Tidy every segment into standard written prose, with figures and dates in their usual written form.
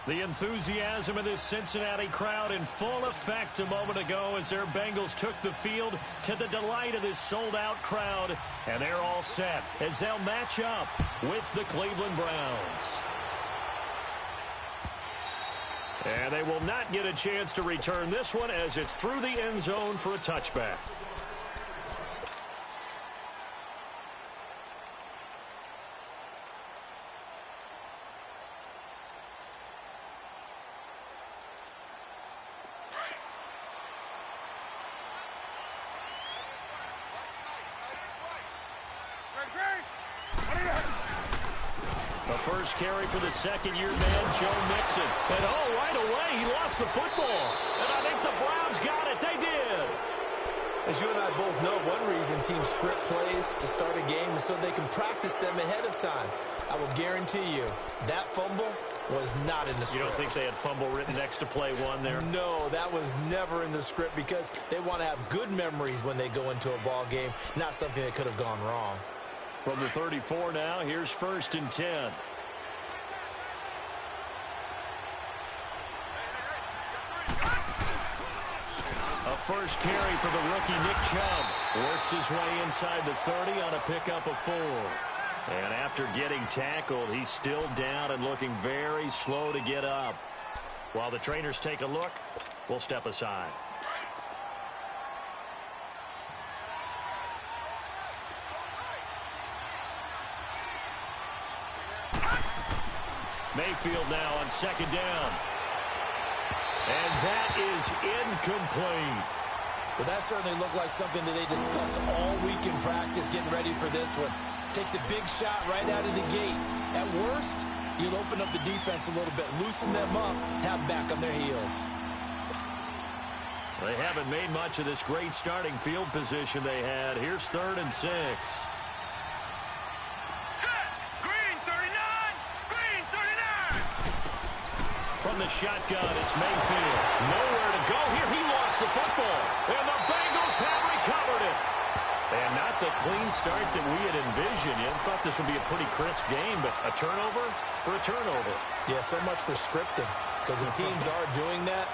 The enthusiasm of this Cincinnati crowd in full effect a moment ago as their Bengals took the field to the delight of this sold-out crowd. And they're all set as they'll match up with the Cleveland Browns. And they will not get a chance to return this one as it's through the end zone for a touchback. The first carry for the second-year man, Joe Mixon. And right away, he lost the football. And I think the Browns got it. They did. As you and I both know, one reason teams script plays to start a game is so they can practice them ahead of time. I will guarantee you that fumble was not in the script. You don't think they had fumble written next to play one there? No, that was never in the script because they want to have good memories when they go into a ball game, not something that could have gone wrong. From the 34 now, here's 1st and 10. A first carry for the rookie Nick Chubb. Works his way inside the 30 on a pickup of 4. And after getting tackled, he's still down and looking very slow to get up. While the trainers take a look, we'll step aside. Mayfield now on 2nd down. And that is incomplete. Well, that certainly looked like something that they discussed all week in practice getting ready for this one. Take the big shot right out of the gate. At worst, you'll open up the defense a little bit, loosen them up, have them back on their heels. They haven't made much of this great starting field position they had. Here's 3rd and 6. From the shotgun, it's Mayfield. Nowhere to go here. He lost the football. And the Bengals have recovered it. And not the clean start that we had envisioned. You thought this would be a pretty crisp game, but a turnover for a turnover. Yeah, so much for scripting. Because if teams are doing that,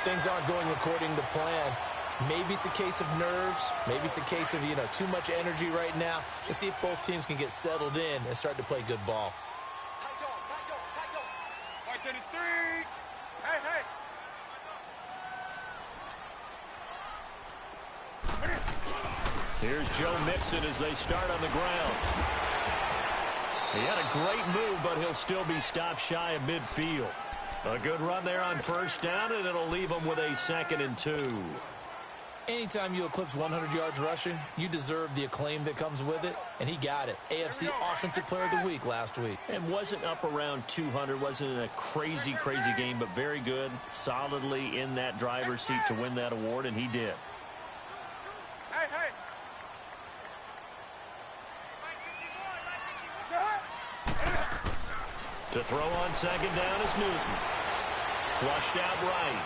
things aren't going according to plan. Maybe it's a case of nerves. Maybe it's a case of, too much energy right now. Let's see if both teams can get settled in and start to play good ball. Here's Joe Mixon as they start on the ground. He had a great move, but he'll still be stopped shy of midfield. A good run there on 1st down, and it'll leave him with a 2nd and 2. Anytime you eclipse 100 yards rushing, you deserve the acclaim that comes with it, and he got it. AFC Offensive Player of the Week last week. And wasn't up around 200, wasn't in a crazy, crazy game, but very good, solidly in that driver's seat to win that award, and he did. To throw on 2nd down is Newton. Flushed out right.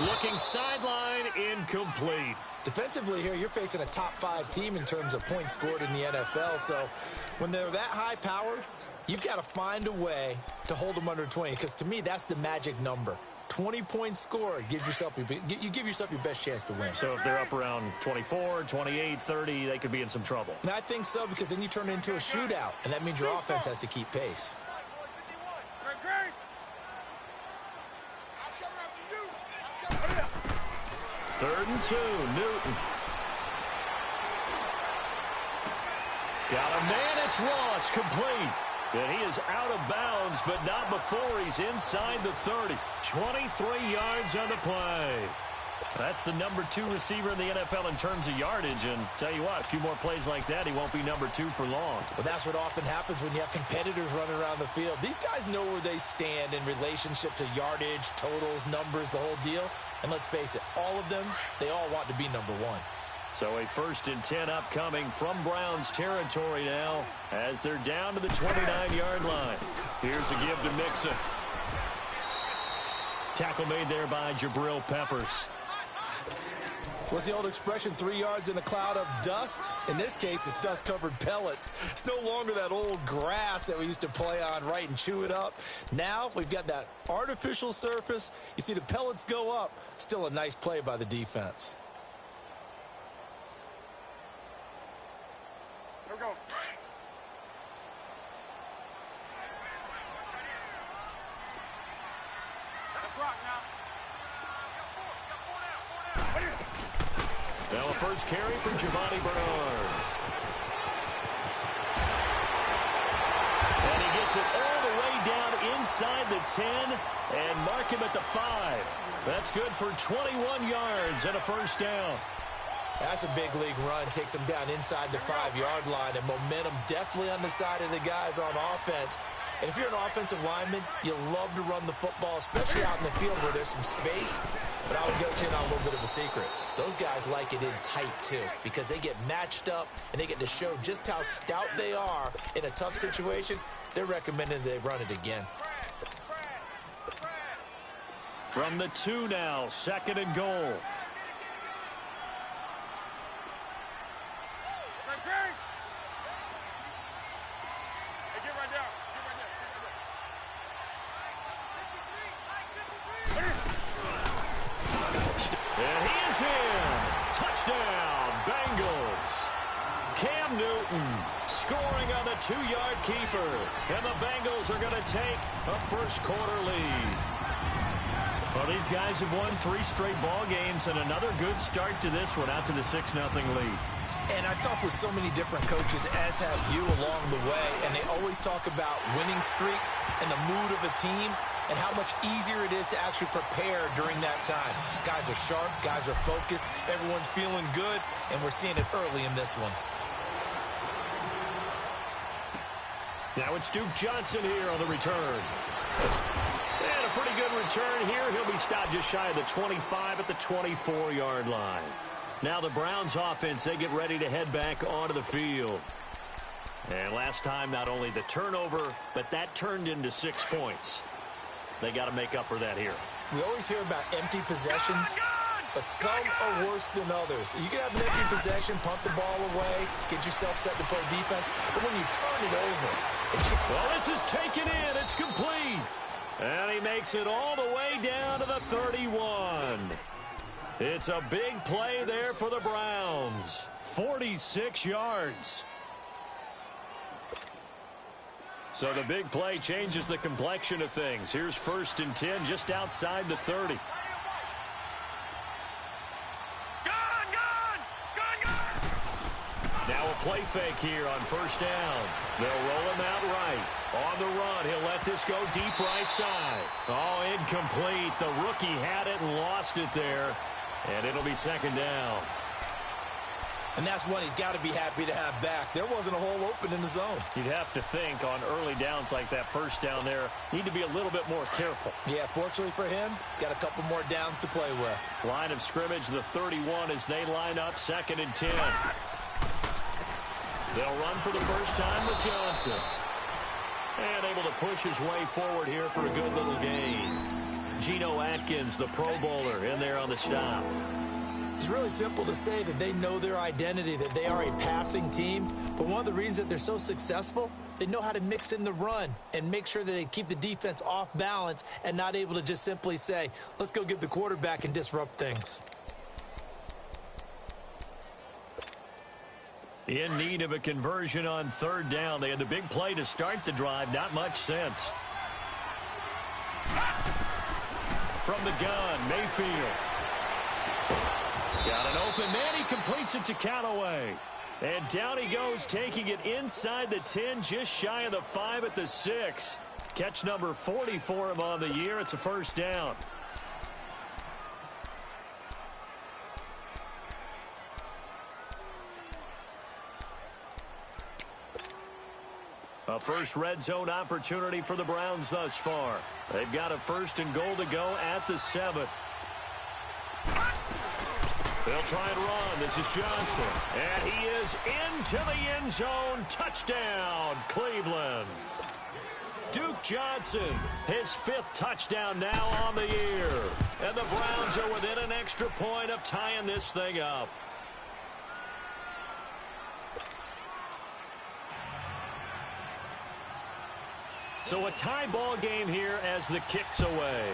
Looking sideline, incomplete. Defensively here, you're facing a top 5 team in terms of points scored in the NFL. So when they're that high-powered, you've got to find a way to hold them under 20. Because to me, that's the magic number. 20 points scored, you give yourself your best chance to win. So if they're up around 24, 28, 30, they could be in some trouble. And I think so, because then you turn it into a shootout, and that means your offense has to keep pace. 3rd and 2, Newton. Got a man, it's Ross, complete. And he is out of bounds, but not before he's inside the 30. 23 yards on the play. That's the number 2 receiver in the NFL in terms of yardage. And tell you what, a few more plays like that, he won't be number 2 for long. Well, that's what often happens when you have competitors running around the field. These guys know where they stand in relationship to yardage, totals, numbers, the whole deal. And let's face it, all of them, they all want to be number 1. So a 1st and 10 upcoming from Browns territory now as they're down to the 29-yard line. Here's a give to Mixon. Tackle made there by Jabril Peppers. What's the old expression, 3 yards in a cloud of dust? In this case, it's dust-covered pellets. It's no longer that old grass that we used to play on, right, and chew it up. Now we've got that artificial surface. You see the pellets go up. Still a nice play by the defense. Here we go. Let's rock now. Now a first carry from Giovanni Bernard. And he gets it all the way down inside the 10 and mark him at the 5. That's good for 21 yards and a first down. That's a big league run. Takes him down inside the 5-yard line, and momentum definitely on the side of the guys on offense. And if you're an offensive lineman, you love to run the football, especially out in the field where there's some space. But I would go in on a little bit of a secret. Those guys like it in tight, too, because they get matched up and they get to show just how stout they are in a tough situation. They're recommending they run it again. From the 2 now, 2nd and goal. And he is in. Touchdown, Bengals. Cam Newton scoring on the 2-yard keeper. And the Bengals are going to take a first-quarter lead. Well, these guys have won 3 straight ball games and another good start to this one out to the 6-0 lead. And I've talked with so many different coaches, as have you, along the way, and they always talk about winning streaks and the mood of a team and how much easier it is to actually prepare during that time. Guys are sharp, guys are focused, everyone's feeling good, and we're seeing it early in this one. Now it's Duke Johnson here on the return. And a pretty good return here. He'll be stopped just shy of the 25 at the 24-yard line. Now the Browns offense, they get ready to head back onto the field. And last time, not only the turnover, but that turned into 6 points. They got to make up for that here. We always hear about empty possessions, but some are worse than others. You can have an empty possession, punt the ball away, get yourself set to play defense, but when you turn it over, well, this is taken in. It's complete. And he makes it all the way down to the 31. It's a big play there for the Browns. 46 yards. So the big play changes the complexion of things. Here's 1st and 10 just outside the 30. Now a play fake here on 1st down. They'll roll him out right. On the run, he'll let this go deep right side. Oh, incomplete. The rookie had it and lost it there. And it'll be 2nd down. And that's one he's got to be happy to have back. There wasn't a hole open in the zone. You'd have to think on early downs like that 1st down there, need to be a little bit more careful. Yeah, fortunately for him, got a couple more downs to play with. Line of scrimmage, the 31 as they line up 2nd and 10. They'll run for the first time with Johnson. And able to push his way forward here for a good little gain. Geno Atkins, the Pro Bowler, in there on the stop. It's really simple to say that they know their identity, that they are a passing team. But one of the reasons that they're so successful, they know how to mix in the run and make sure that they keep the defense off balance and not able to just simply say, let's go get the quarterback and disrupt things. In need of a conversion on 3rd down. They had the big play to start the drive. Not much sense. From the gun, Mayfield. He's got an open man. He completes it to Callaway. And down he goes, taking it inside the 10, just shy of the 5 at the 6. Catch number 40 for him on the year. It's a 1st down. A first red zone opportunity for the Browns thus far. They've got a 1st and goal to go at the 7. They'll try and run. This is Johnson. And he is into the end zone. Touchdown, Cleveland. Duke Johnson, his 5th touchdown now on the year. And the Browns are within an extra point of tying this thing up. So a tie ball game here as the kick's away.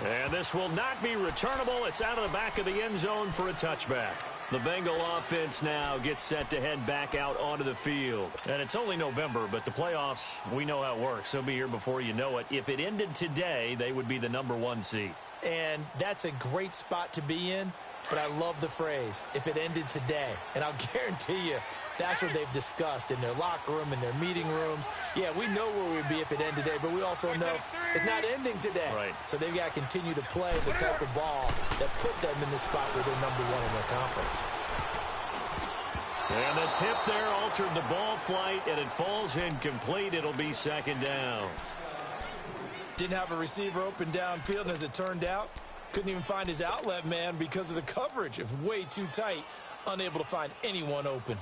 And this will not be returnable. It's out of the back of the end zone for a touchback. The Bengal offense now gets set to head back out onto the field. And it's only November, but the playoffs, we know how it works. They'll be here before you know it. If it ended today, they would be the #1 seed. And that's a great spot to be in, but I love the phrase, if it ended today. And I'll guarantee you, that's what they've discussed in their locker room, in their meeting rooms. Yeah, we know where we'd be if it ended today, but we also know it's not ending today. Right. So they've got to continue to play the type of ball that put them in the spot where they're #1 in their conference. And the tip there altered the ball flight, and it falls incomplete. It'll be 2nd down. Didn't have a receiver open downfield, and as it turned out, couldn't even find his outlet man because of the coverage. It was way too tight, unable to find anyone open.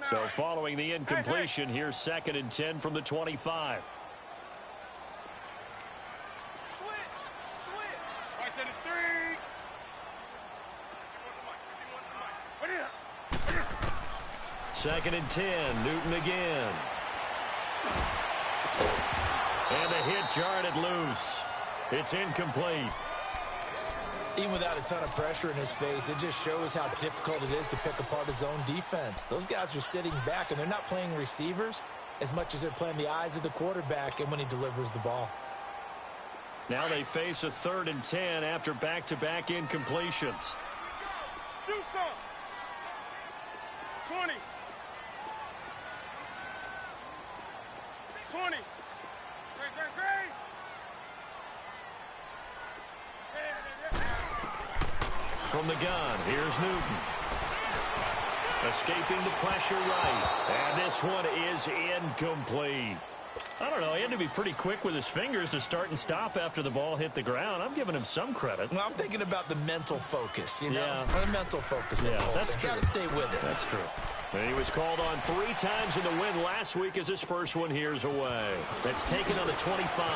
So following the incompletion, here's 2nd and 10 from the 25. Switch. Right to the 3. 2nd and 10, Newton again. And the hit jarred it loose. It's incomplete. Even without a ton of pressure in his face, it just shows how difficult it is to pick apart his own defense. Those guys are sitting back, and they're not playing receivers as much as they're playing the eyes of the quarterback and when he delivers the ball. Now they face a 3rd and 10 after back-to-back incompletions. Do something. 20. 20. Great. From the gun, here's Newton. Escaping the pressure right. And this one is incomplete. I don't know, he had to be pretty quick with his fingers to start and stop after the ball hit the ground. I'm giving him some credit. Well, I'm thinking about the mental focus, you know? Yeah. The mental focus. Yeah, that's true. Got to stay with it. That's true. And he was called on 3 times in the win last week as his first one here's away. That's taken on the 25.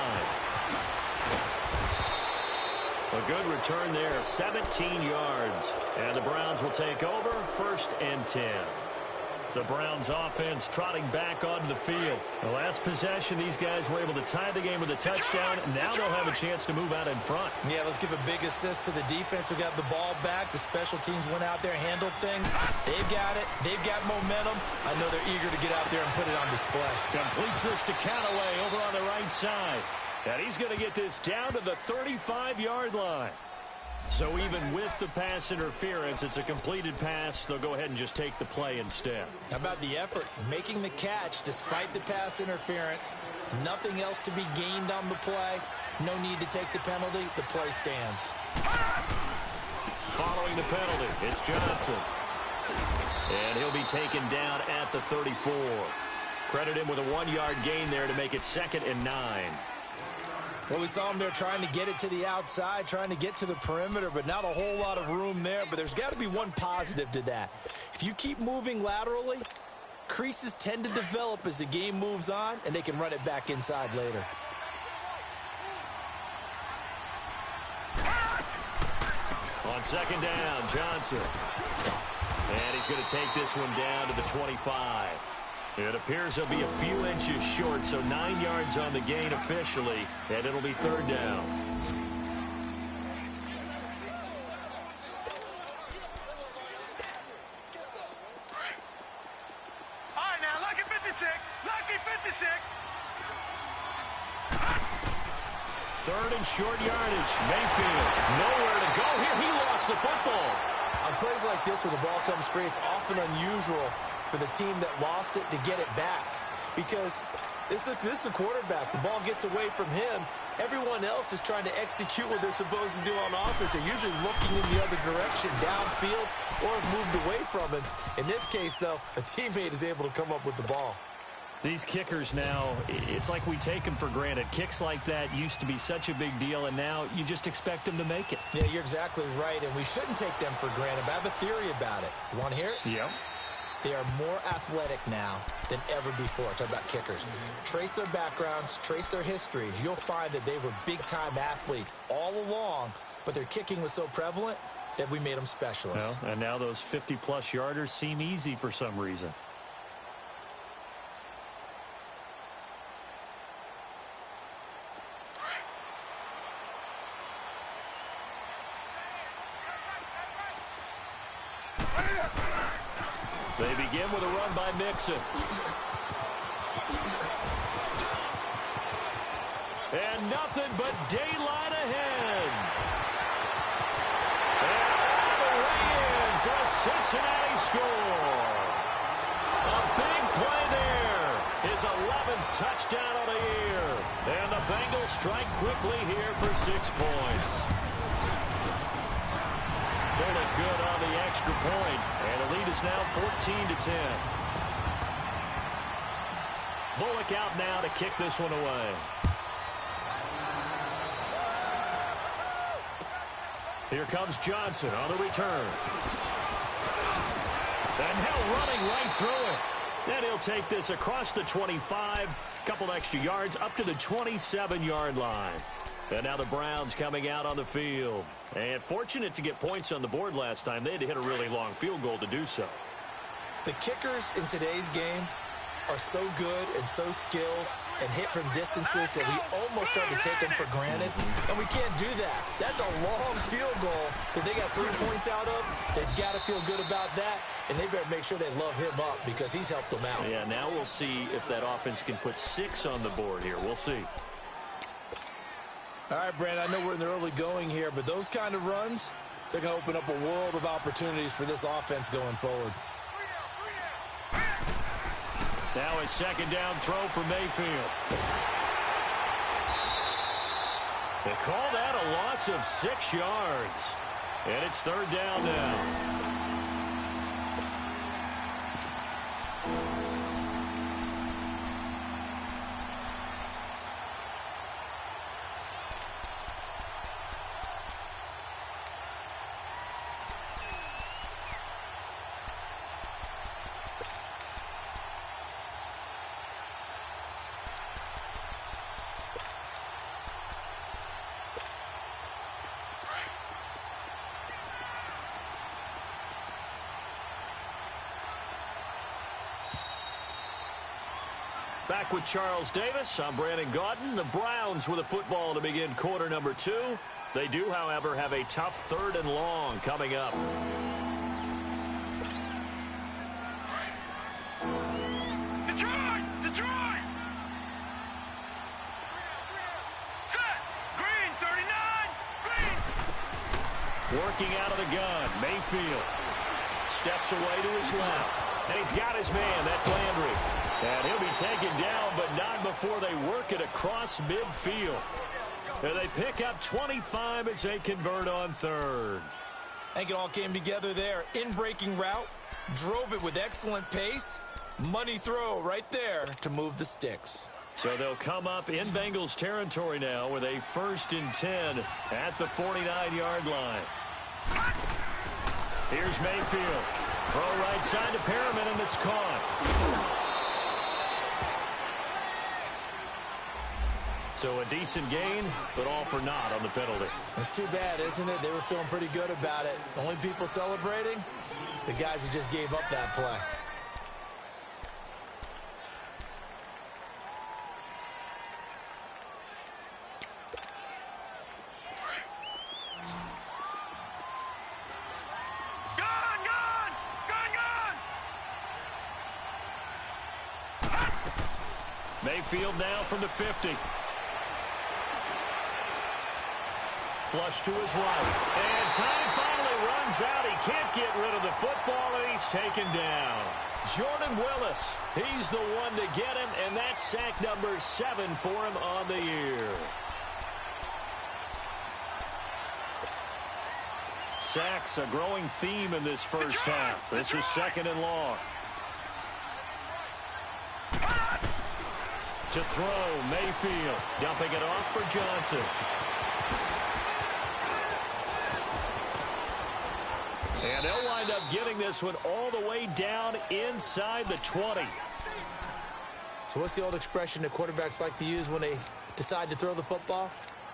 A good return there, 17 yards. And the Browns will take over, 1st and 10. The Browns offense trotting back onto the field. The last possession, these guys were able to tie the game with a touchdown. Now they'll have a chance to move out in front. Yeah, let's give a big assist to the defense who got the ball back. The special teams went out there, handled things. They've got it. They've got momentum. I know they're eager to get out there and put it on display. Completes this to Callaway over on the right side. And he's going to get this down to the 35-yard line. So even with the pass interference, it's a completed pass. They'll go ahead and just take the play instead. How about the effort? Making the catch despite the pass interference. Nothing else to be gained on the play. No need to take the penalty. The play stands. Following the penalty, it's Johnson. And he'll be taken down at the 34. Credit him with a 1-yard gain there to make it 2nd and 9. Well, we saw him there trying to get it to the outside, trying to get to the perimeter, but not a whole lot of room there. But there's got to be one positive to that. If you keep moving laterally, creases tend to develop as the game moves on, and they can run it back inside later. On 2nd down, Johnson. And he's going to take this one down to the 25. It appears he'll be a few inches short, so 9 yards on the gain officially, and it'll be 3rd down. All right, now, lucky 56. Lucky 56. 3rd and short yardage. Mayfield, nowhere to go here. He lost the football. On plays like this where the ball comes free, it's often unusual for the team that lost it to get it back. Because this is the quarterback. The ball gets away from him. Everyone else is trying to execute what they're supposed to do on offense. They're usually looking in the other direction, downfield, or have moved away from him. In this case, though, a teammate is able to come up with the ball. These kickers now, it's like we take them for granted. Kicks like that used to be such a big deal, and now you just expect them to make it. Yeah, you're exactly right, and we shouldn't take them for granted, but I have a theory about it. You want to hear it? Yep. They are more athletic now than ever before. Talk about kickers. Trace their backgrounds, trace their histories. You'll find that they were big-time athletes all along, but their kicking was so prevalent that we made them specialists. Well, and now those 50-plus yarders seem easy for some reason. They begin with a run by Mixon. And nothing but daylight ahead. And the way in for a Cincinnati score. A big play there. His 11th touchdown of the year. And the Bengals strike quickly here for 6 points. Bullet good on the extra point, and the lead is now 14-10. Bullock out now to kick this one away. Here comes Johnson on the return. And now running right through it. Then he'll take this across the 25, couple extra yards up to the 27-yard line. And now the Browns coming out on the field. And fortunate to get points on the board last time. They had to hit a really long field goal to do so. The kickers in today's game are so good and so skilled and hit from distances that we almost start to take them for granted. And we can't do that. That's a long field goal that they got 3 points out of. They've got to feel good about that. And they better make sure they love him up because he's helped them out. Yeah, now we'll see if that offense can put 6 on the board here. We'll see. All right, Brandon, I know we're in the early going here, but those kind of runs, they're going to open up a world of opportunities for this offense going forward. Now a second down throw for Mayfield. They call that a loss of 6 yards. And it's third down now. Back with Charles Davis. I'm Brandon Gaudin. The Browns with a football to begin quarter number 2. They do, however, have a tough 3rd and long coming up. Detroit! Detroit! Set! Green, 39! Green! Working out of the gun, Mayfield steps away to his left. And he's got his man. That's Landry. And he'll be taken down, but not before they work it across midfield. And they pick up 25 as they convert on 3rd. I think it all came together there. In-breaking route, drove it with excellent pace. Money throw right there to move the sticks. So they'll come up in Bengals territory now with a 1st and 10 at the 49-yard line. Here's Mayfield. Throw right side to Perriman, and it's caught. So a decent gain, but all for naught on the penalty. It's too bad, isn't it? They were feeling pretty good about it. The only people celebrating, the guys who just gave up that play. Mayfield now from the 50. Flush to his right. And time finally runs out. He can't get rid of the football, and he's taken down. Jordan Willis, he's the one to get him, and that's sack number 7 for him on the year. Sacks, a growing theme in this first half. This is 2nd and long. To throw, Mayfield. Dumping it off for Johnson. And they'll wind up getting this one all the way down inside the 20. So what's the old expression that quarterbacks like to use when they decide to throw the football?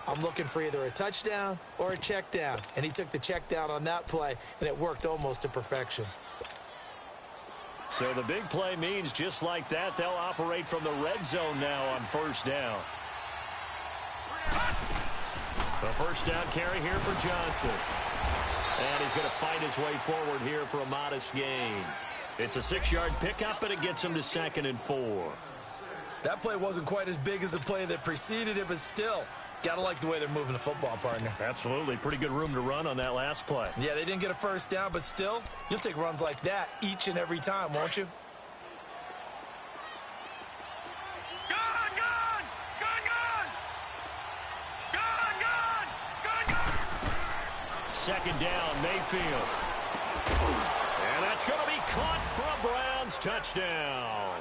I'm looking for either a touchdown or a check down. And he took the check down on that play, and it worked almost to perfection. So the big play means just like that, they'll operate from the red zone now on first down. The first down carry here for Johnson. And he's going to fight his way forward here for a modest gain. It's a 6-yard pickup, and it gets him to 2nd and 4. That play wasn't quite as big as the play that preceded it, but still, got to like the way they're moving the football, partner. Absolutely. Pretty good room to run on that last play. Yeah, they didn't get a first down, but still, you'll take runs like that each and every time, won't you? Second down, Mayfield. And that's going to be caught for a Browns touchdown.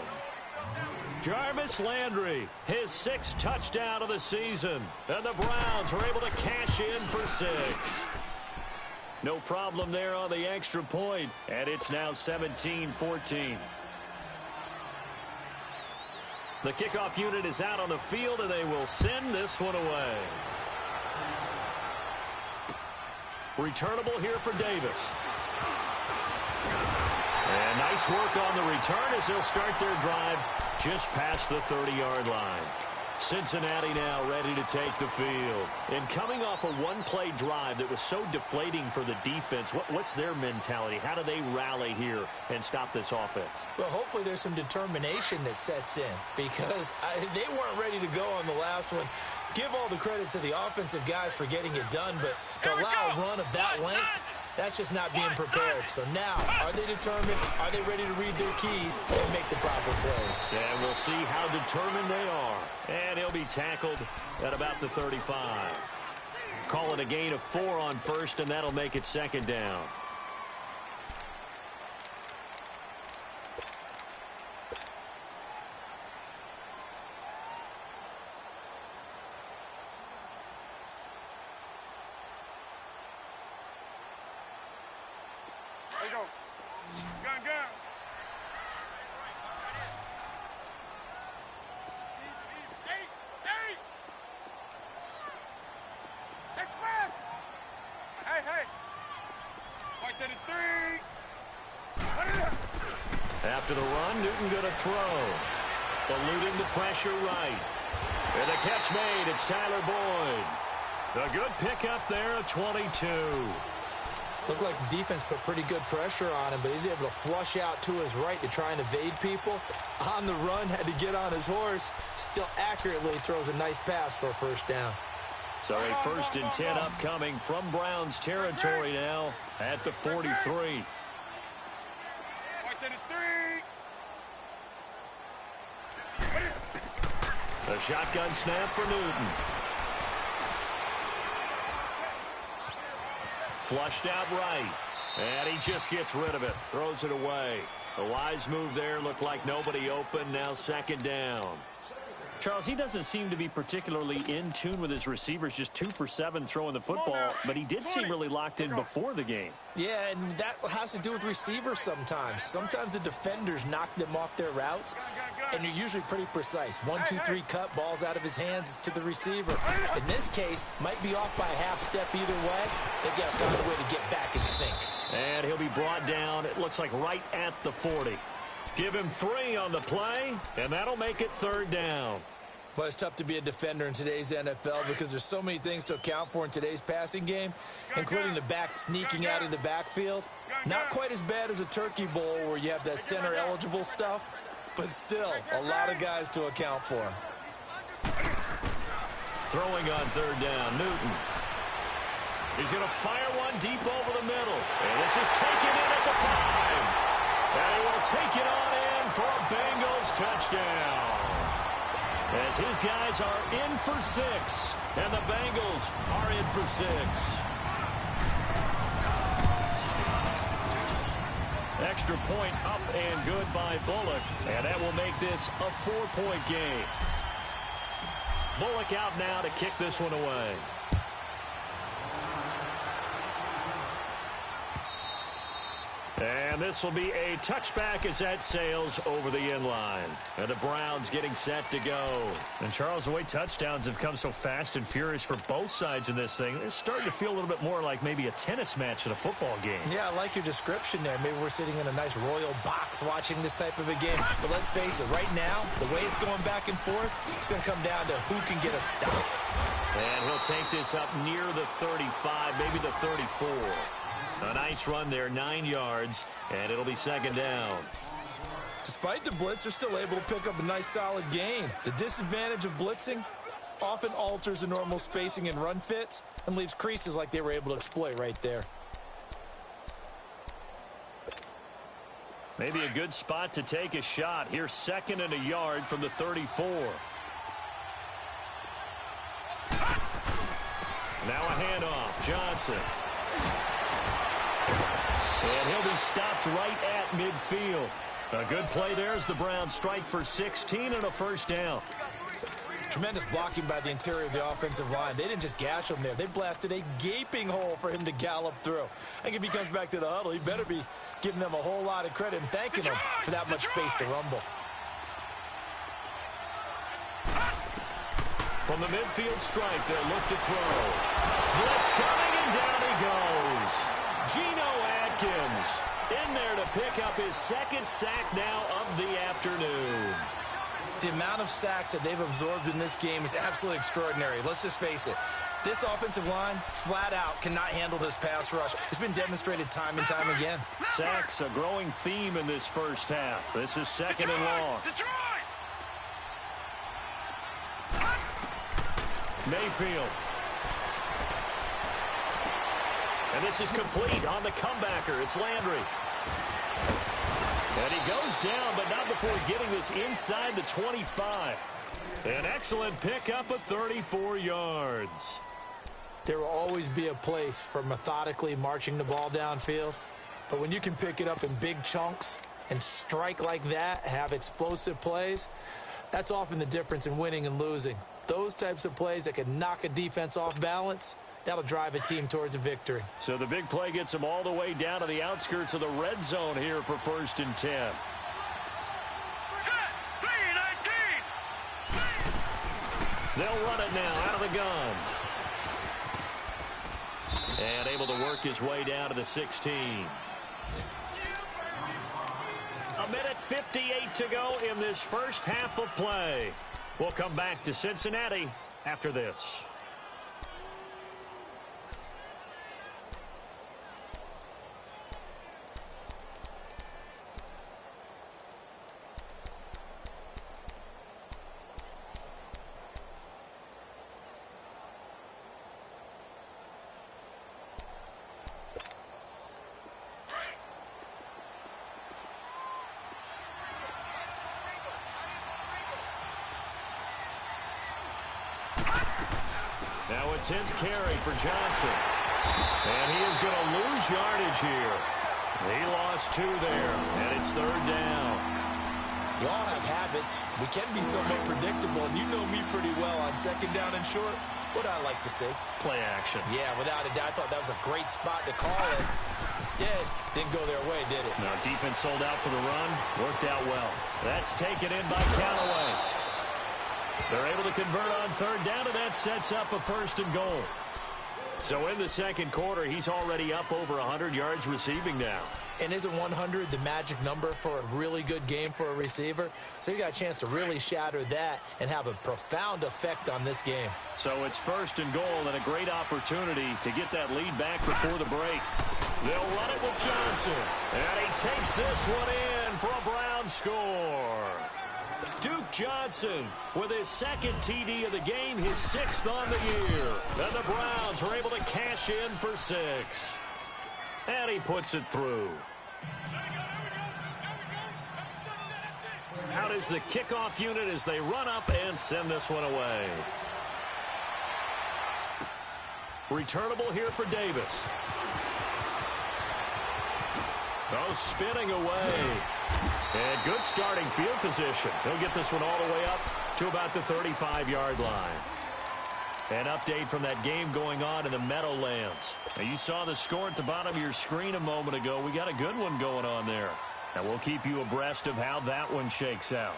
Jarvis Landry, his 6th touchdown of the season. And the Browns are able to cash in for 6. No problem there on the extra point. And it's now 17-14. The kickoff unit is out on the field, and they will send this one away. Returnable here for Davis. And nice work on the return as they'll start their drive just past the 30-yard line. Cincinnati now ready to take the field. And coming off a one-play drive that was so deflating for the defense, what's their mentality? How do they rally here and stop this offense? Well, hopefully there's some determination that sets in because they weren't ready to go on the last one. Give all the credit to the offensive guys for getting it done, but to allow a run of that length, that's just not being prepared. So now, are they determined? Are they ready to read their keys and make the proper plays? And we'll see how determined they are. And he'll be tackled at about the 35. Call it a gain of 4 on first, and that'll make it 2nd down. After the run, Newton going to throw. Eluding the pressure right. And the catch made. It's Tyler Boyd. A good pickup there at 22. Looked like the defense put pretty good pressure on him, but he's able to flush out to his right to try and evade people. On the run, had to get on his horse. Still accurately throws a nice pass for a first down. So a 1st and 10 upcoming from Browns territory now at the 43. The shotgun snap for Newton. Flushed out right. And he just gets rid of it. Throws it away. A wise move there. Looked like nobody open. Now 2nd down. Charles, he doesn't seem to be particularly in tune with his receivers, just 2 for 7 throwing the football, but he did seem really locked in before the game. Yeah, and that has to do with receivers sometimes. Sometimes the defenders knock them off their routes, and you're usually pretty precise. 1, 2, 3 cut, balls out of his hands to the receiver. In this case, might be off by a half step either way. They've got to find a way to get back in sync. And he'll be brought down, it looks like right at the 40. Give him 3 on the play, and that'll make it 3rd down. But it's tough to be a defender in today's NFL because there's so many things to account for in today's passing game, including the back sneaking out of the backfield. Not quite as bad as a turkey bowl where you have that center-eligible stuff, but still a lot of guys to account for. Throwing on 3rd down, Newton. He's going to fire one deep over the middle. And this is taken in at the 5. And he will take it on in for a Bengals touchdown. As his guys are in for 6, and the Bengals are in for 6. Extra point up and good by Bullock, and that will make this a 4-point game. Bullock out now to kick this one away. And this will be a touchback as that sails over the inline. And the Browns getting set to go. And Charles, the way touchdowns have come so fast and furious for both sides in this thing, it's starting to feel a little bit more like maybe a tennis match in a football game. Yeah, I like your description there. Maybe we're sitting in a nice royal box watching this type of a game. But let's face it, right now, the way it's going back and forth, it's going to come down to who can get a stop. And he'll take this up near the 35, maybe the 34. A nice run there, 9 yards, and it'll be second down. Despite the blitz, they're still able to pick up a nice, solid gain. The disadvantage of blitzing often alters the normal spacing and run fits and leaves creases like they were able to exploit right there. Maybe a good spot to take a shot. Here's second and a yard from the 34. Now a handoff. Johnson. And he'll be stopped right at midfield. A good play there as the Browns strike for 16 and a first down. Tremendous blocking by the interior of the offensive line. They didn't just gash him there. They blasted a gaping hole for him to gallop through. I think if he comes back to the huddle, he better be giving them a whole lot of credit and thanking them for that much space to rumble. From the midfield strike, they'll look to throw. Blitz coming, and down he goes. Geno Atkins in there to pick up his second sack now of the afternoon. The amount of sacks that they've absorbed in this game is absolutely extraordinary. Let's just face it. This offensive line, flat out, cannot handle this pass rush. It's been demonstrated time and time again. Sacks, a growing theme in this first half. This is second and long. Mayfield. And this is complete on the comebacker. It's Landry. And he goes down, but not before getting this inside the 25. An excellent pickup of 34 yards. There will always be a place for methodically marching the ball downfield. But when you can pick it up in big chunks and strike like that, have explosive plays, that's often the difference in winning and losing. Those types of plays that can knock a defense off balance, that'll drive a team towards a victory. So the big play gets them all the way down to the outskirts of the red zone here for 1st and 10. They'll run it now out of the gun. And able to work his way down to the 16. A minute 58 to go in this first half of play. We'll come back to Cincinnati after this. Now a 10th carry for Johnson. And he is going to lose yardage here. He lost 2 there, and it's 3rd down. We all have habits. We can be somewhat predictable, and you know me pretty well on 2nd down and short. What I like to say? Play action. Yeah, without a doubt. I thought that was a great spot to call it. Instead, didn't go their way, did it? Now defense sold out for the run. Worked out well. That's taken in by Callaway. They're able to convert on 3rd down, and that sets up a 1st and goal. So in the second quarter, he's already up over 100 yards receiving now. And isn't 100 the magic number for a really good game for a receiver? So you got a chance to really shatter that and have a profound effect on this game. So it's 1st and goal and a great opportunity to get that lead back before the break. They'll run it with Johnson. And he takes this one in for a Brown score. Duke Johnson with his 2nd TD of the game, his 6th on the year. And the Browns are able to cash in for 6. And he puts it through. Out is the kickoff unit as they run up and send this one away. Returnable here for Davis. Oh, spinning away. And good starting field position. He'll get this one all the way up to about the 35-yard line. An update from that game going on in the Meadowlands. Now, you saw the score at the bottom of your screen a moment ago. We got a good one going on there. And we'll keep you abreast of how that one shakes out.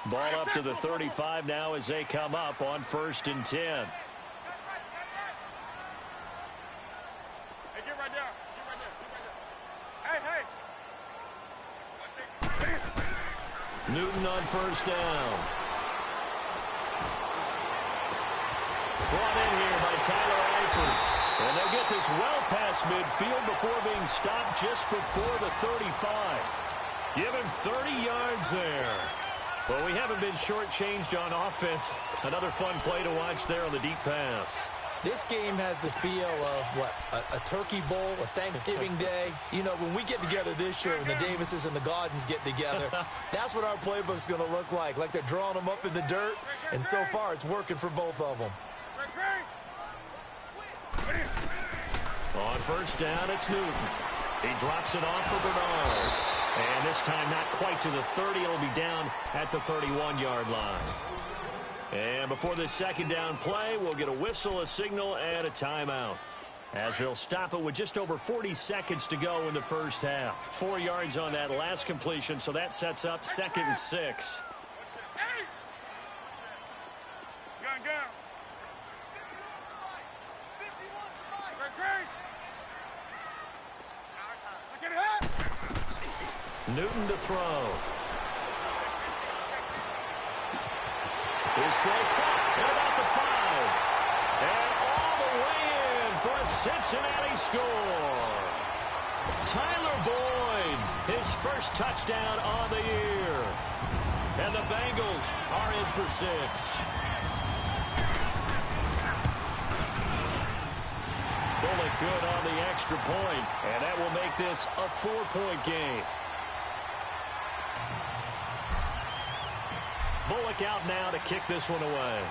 Ball up to the 35 now as they come up on 1st and 10. Hey, get right there. Get right there. Get right there. Hey, hey. Newton on 1st down. Brought in here by Tyler Eifert. And they'll get this well past midfield before being stopped just before the 35. Give him 30 yards there. Well, we haven't been shortchanged on offense. Another fun play to watch there on the deep pass. This game has the feel of, a Turkey Bowl, a Thanksgiving Day. You know, when we get together this year, when the Davises and the Gaudens get together, that's what our playbook's going to look like. Like they're drawing them up in the dirt, and so far it's working for both of them. On 1st down, it's Newton. He drops it off for Bernard. And this time not quite to the 30. It'll be down at the 31-yard line. And before this 2nd down play, we'll get a whistle, a signal, and a timeout. As they'll stop it with just over 40 seconds to go in the first half. 4 yards on that last completion, so that sets up 2nd and 6. Newton to throw. His throw caught at about the 5. And all the way in for a Cincinnati score. Tyler Boyd, his first touchdown on the year. And the Bengals are in for 6. Bullock good on the extra point, and that will make this a 4-point game. Bullock out now to kick this one away.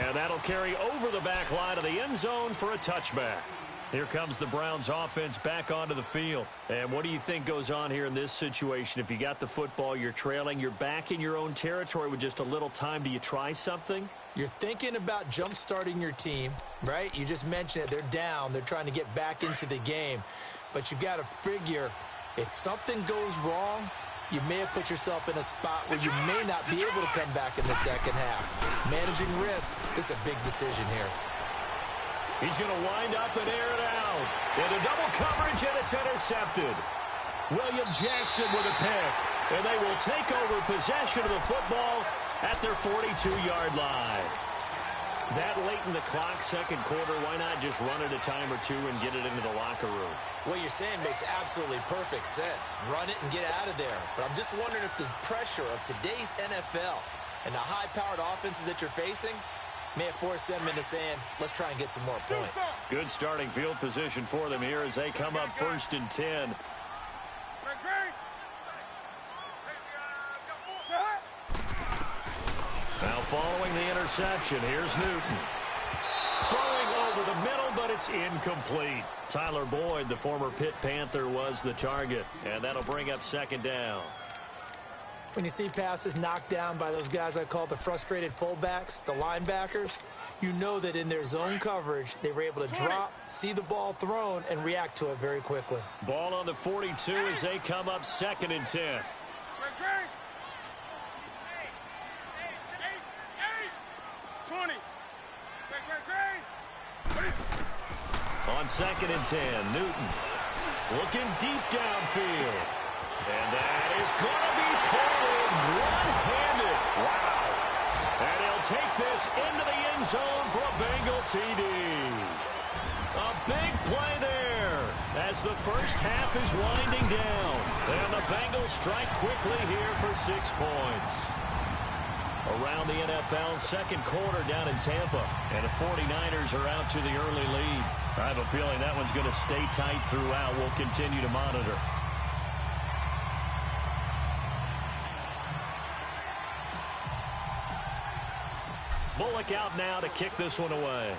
And that'll carry over the back line of the end zone for a touchback. Here comes the Browns offense back onto the field. And what do you think goes on here in this situation? If you got the football, you're trailing, you're back in your own territory with just a little time. Do you try something? You're thinking about jump-starting your team, right? You just mentioned it. They're down. They're trying to get back into the game. But you've got to figure, if something goes wrong, you may have put yourself in a spot where you may not be able to come back in the second half. Managing risk is a big decision here. He's going to wind up and air it out. Into double coverage, and it's intercepted. William Jackson with a pick. And they will take over possession of the football at their 42-yard line. That late in the clock, 2nd quarter, why not just run it a time or two and get it into the locker room? What you're saying makes absolutely perfect sense. Run it and get out of there. But I'm just wondering if the pressure of today's NFL and the high-powered offenses that you're facing may have forced them into saying, let's try and get some more points. Good starting field position for them here as they come up 1st and 10. Now following the interception, here's Newton. Throwing over the middle, but it's incomplete. Tyler Boyd, the former Pitt Panther, was the target. And that'll bring up 2nd down. When you see passes knocked down by those guys I call the frustrated fullbacks, the linebackers, you know that in their zone coverage, they were able to drop, see the ball thrown, and react to it very quickly. Ball on the 42 as they come up 2nd and 10. On 2nd and 10, Newton looking deep downfield. And that is going to be pulled one-handed. Wow. And he'll take this into the end zone for a Bengal TD. A big play there as the first half is winding down. And the Bengals strike quickly here for 6 points. Around the NFL, 2nd quarter down in Tampa. And the 49ers are out to the early lead. I have a feeling that one's going to stay tight throughout. We'll continue to monitor. Bullock out now to kick this one away.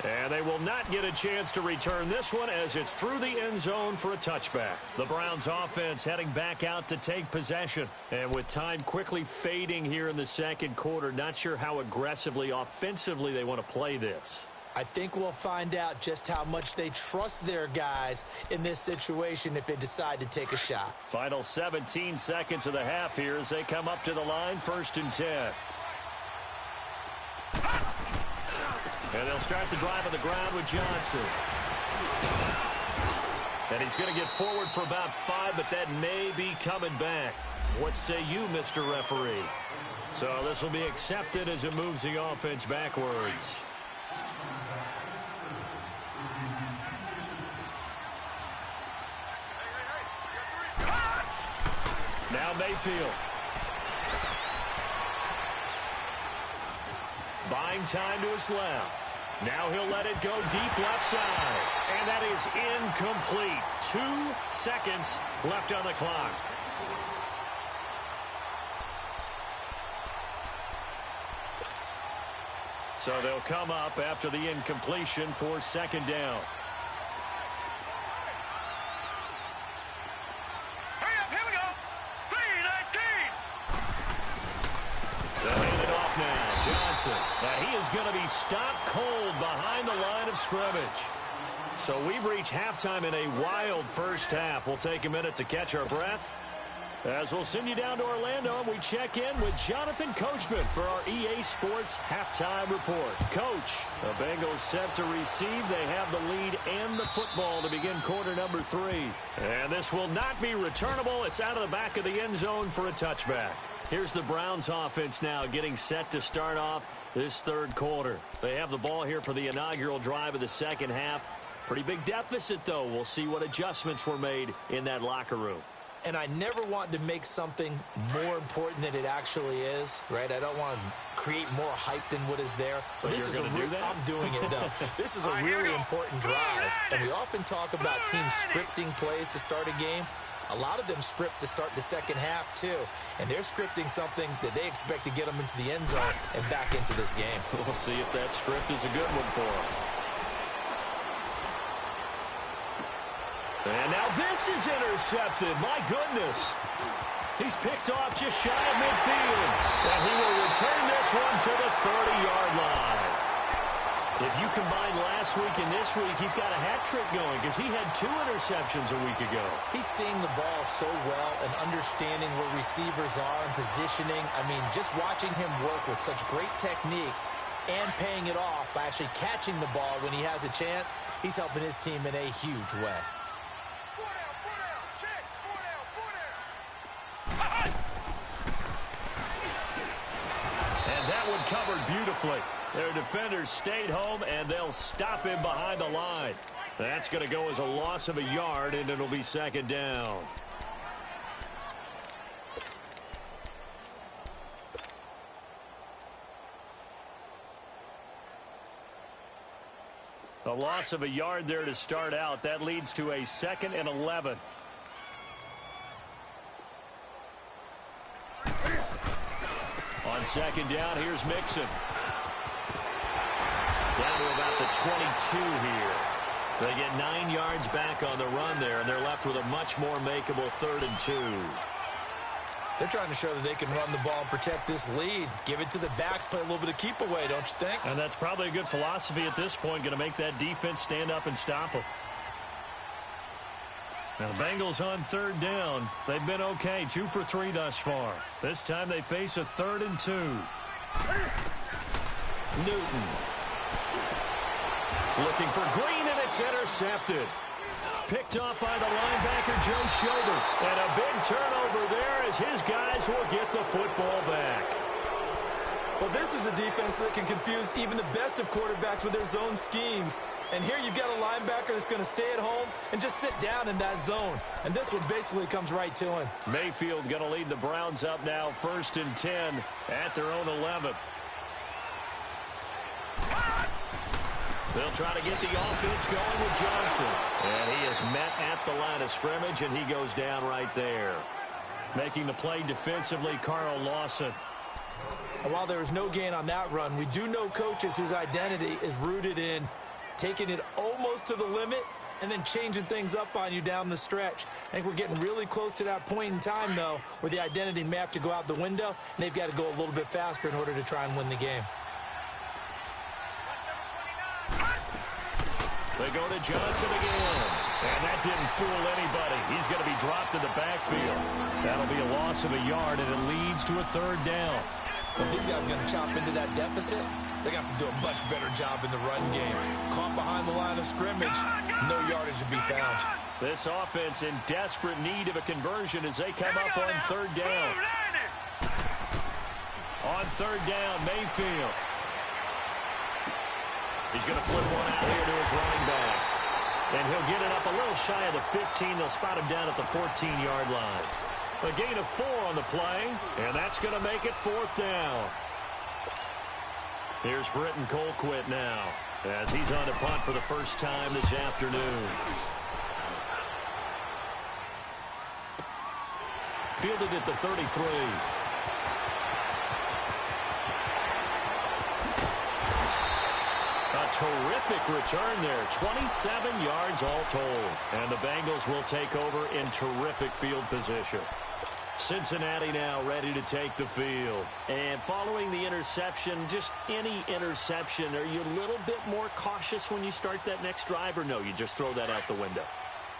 And they will not get a chance to return this one as it's through the end zone for a touchback. The Browns offense heading back out to take possession. And with time quickly fading here in the second quarter, not sure how aggressively, offensively they want to play this. I think we'll find out just how much they trust their guys in this situation if they decide to take a shot. Final 17 seconds of the half here as they come up to the line, 1st and 10. And they'll start the drive on the ground with Johnson. And he's going to get forward for about 5, but that may be coming back. What say you, Mr. Referee? So this will be accepted as it moves the offense backwards. Now Mayfield. Buying time to his left. Now he'll let it go deep left side. And that is incomplete. 2 seconds left on the clock. So they'll come up after the incompletion for 2nd down. Now he is going to be stopped cold behind the line of scrimmage. So we've reached halftime in a wild first half. We'll take a minute to catch our breath as we'll send you down to Orlando and we check in with Jonathan Coachman for our EA Sports halftime report. Coach, the Bengals set to receive. They have the lead and the football to begin quarter number 3. And this will not be returnable. It's out of the back of the end zone for a touchback. Here's the Browns offense now getting set to start off this 3rd quarter. They have the ball here for the inaugural drive of the second half. Pretty big deficit, though. We'll see what adjustments were made in that locker room. And I never want to make something more important than it actually is, right? I don't want to create more hype than what is there. But this is I'm doing it, though. This is a really important drive. And we often talk about teams scripting plays to start a game. A lot of them script to start the second half, too. And they're scripting something that they expect to get them into the end zone and back into this game. We'll see if that script is a good one for them. And now this is intercepted. My goodness. He's picked off just shy of midfield. And he will return this one to the 30-yard line. If you combine last week and this week, he's got a hat trick going because he had 2 interceptions a week ago. He's seeing the ball so well and understanding where receivers are and positioning. I mean, just watching him work with such great technique and paying it off by actually catching the ball when he has a chance, he's helping his team in a huge way. And that one covered beautifully. Their defenders stayed home, and they'll stop him behind the line. That's going to go as a loss of a yard, and it'll be 2nd down. A loss of a yard there to start out. That leads to a 2nd and 11. On 2nd down, here's Mixon. Down to about the 22 here. They get 9 yards back on the run there, and they're left with a much more makeable 3rd and 2. They're trying to show that they can run the ball and protect this lead. Give it to the backs, play a little bit of keep away, don't you think? And that's probably a good philosophy at this point, going to make that defense stand up and stop them. Now, the Bengals on 3rd down. They've been okay, 2 for 3 thus far. This time they face a 3rd and 2. Newton. Looking for Green, and it's intercepted. Picked off by the linebacker, Joe Schobert. And a big turnover there as his guys will get the football back. Well, this is a defense that can confuse even the best of quarterbacks with their zone schemes. And here you've got a linebacker that's going to stay at home and just sit down in that zone. And this one basically comes right to him. Mayfield going to lead the Browns up now, 1st and 10 at their own 11. They'll try to get the offense going with Johnson. And he is met at the line of scrimmage, and he goes down right there. Making the play defensively, Carl Lawson. And while there was no gain on that run, we do know coaches whose identity is rooted in taking it almost to the limit and then changing things up on you down the stretch. I think we're getting really close to that point in time, though, where the identity may have to go out the window, and they've got to go a little bit faster in order to try and win the game. They go to Johnson again. And that didn't fool anybody. He's going to be dropped in the backfield. That'll be a loss of a yard, and it leads to a third down. If these guys are going to chop into that deficit, they're going to have to do a much better job in the run game. Caught behind the line of scrimmage, no yardage to be found. This offense in desperate need of a conversion as they come up on third down. On third down, Mayfield. He's going to flip one out here to his running back. And he'll get it up a little shy of the 15. They'll spot him down at the 14-yard line. A gain of 4 on the play, and that's going to make it fourth down. Here's Britton Colquitt now, as he's on to punt for the first time this afternoon. Fielded at the 33. Terrific return there. 27 yards all told. And the Bengals will take over in terrific field position. Cincinnati now ready to take the field. And following the interception, just any interception, are you a little bit more cautious when you start that next drive, or no, you just throw that out the window?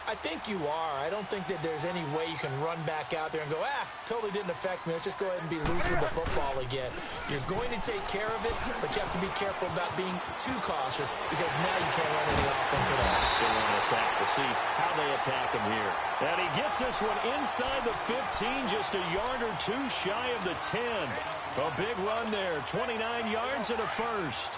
I think you are. I don't think that there's any way you can run back out there and go, totally didn't affect me. Let's just go ahead and be loose with the football again. You're going to take care of it, but you have to be careful about being too cautious because now you can't run any offense at all. They want to attack. We'll see how they attack him here. And he gets this one inside the 15, just a yard or two shy of the 10. A big run there, 29 yards and a first.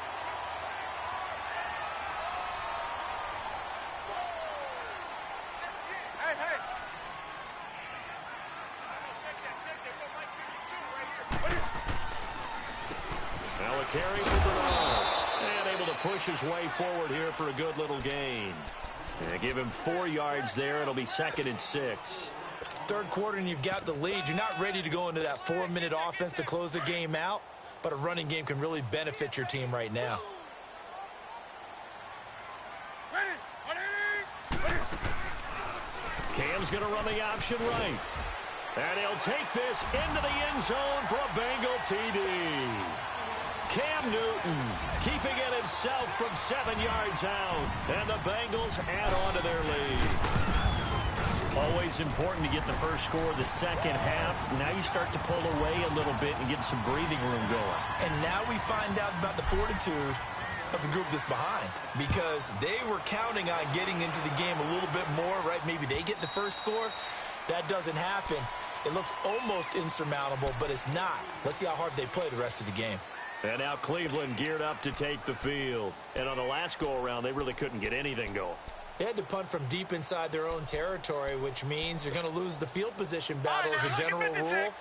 Carry for Bernard. And able to push his way forward here for a good little gain. And give him 4 yards there. It'll be 2nd and 6. Third quarter and you've got the lead. You're not ready to go into that 4-minute offense to close the game out, but a running game can really benefit your team right now. Cam's going to run the option right. And he'll take this into the end zone for a Bengal TD. Cam Newton keeping it himself from 7 yards out. And the Bengals add on to their lead. Always important to get the first score of the second half. Now you start to pull away a little bit and get some breathing room going. And now we find out about the fortitude of the group that's behind, because they were counting on getting into the game a little bit more, right? Maybe they get the first score. That doesn't happen. It looks almost insurmountable, but it's not. Let's see how hard they play the rest of the game. And now Cleveland geared up to take the field. And on the last go-around, they really couldn't get anything going. They had to punt from deep inside their own territory, which means you're going to lose the field position battle as a general rule.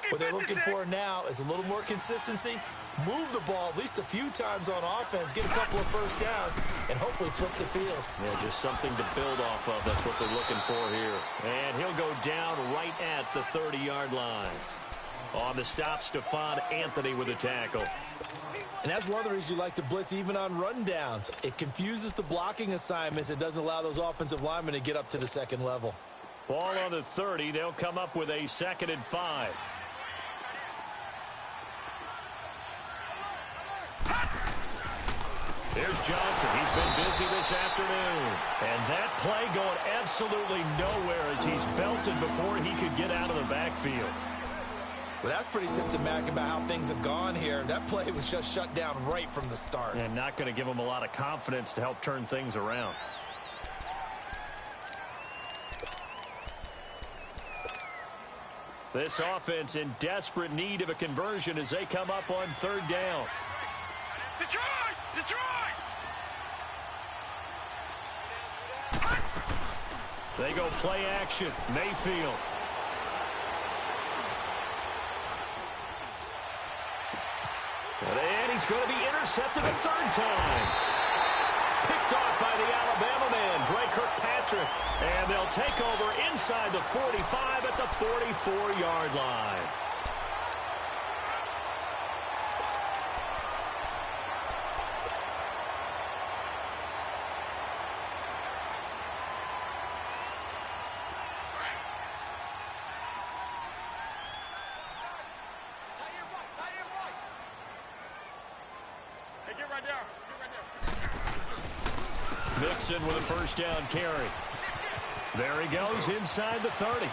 What they're looking for now is a little more consistency, move the ball at least a few times on offense, get a couple of first downs, and hopefully flip the field. Yeah, just something to build off of. That's what they're looking for here. And he'll go down right at the 30-yard line. On the stop, Stephon Anthony with a tackle. And that's one of the reasons you like to blitz even on rundowns. It confuses the blocking assignments. It doesn't allow those offensive linemen to get up to the second level. Ball on the 30. They'll come up with a 2nd and 5. Here's Johnson. He's been busy this afternoon. And that play going absolutely nowhere as he's belted before he could get out of the backfield. Well, that's pretty symptomatic about how things have gone here. That play was just shut down right from the start. And not going to give him a lot of confidence to help turn things around. This offense in desperate need of a conversion as they come up on 3rd down. Detroit! Detroit! They go play action. Mayfield. And he's going to be intercepted a 3rd time. Picked off by the Alabama man, Dre Kirkpatrick. And they'll take over inside the 45 at the 44-yard line. Mixon with a first down carry. There he goes inside the 30. And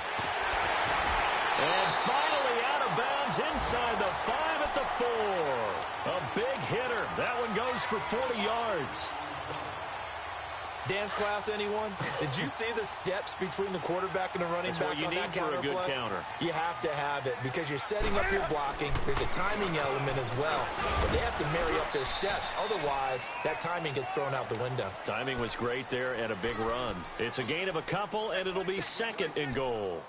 finally out of bounds inside the 5 at the 4. A big hitter. That one goes for 40 yards. Dance class, anyone? Did you see the steps between the quarterback and the running back on that counter play? That's what you need for a good counter. You have to have it because you're setting up your blocking. There's a timing element as well. But they have to marry up their steps. Otherwise, that timing gets thrown out the window. Timing was great there and a big run. It's a gain of a couple, and it'll be second and goal.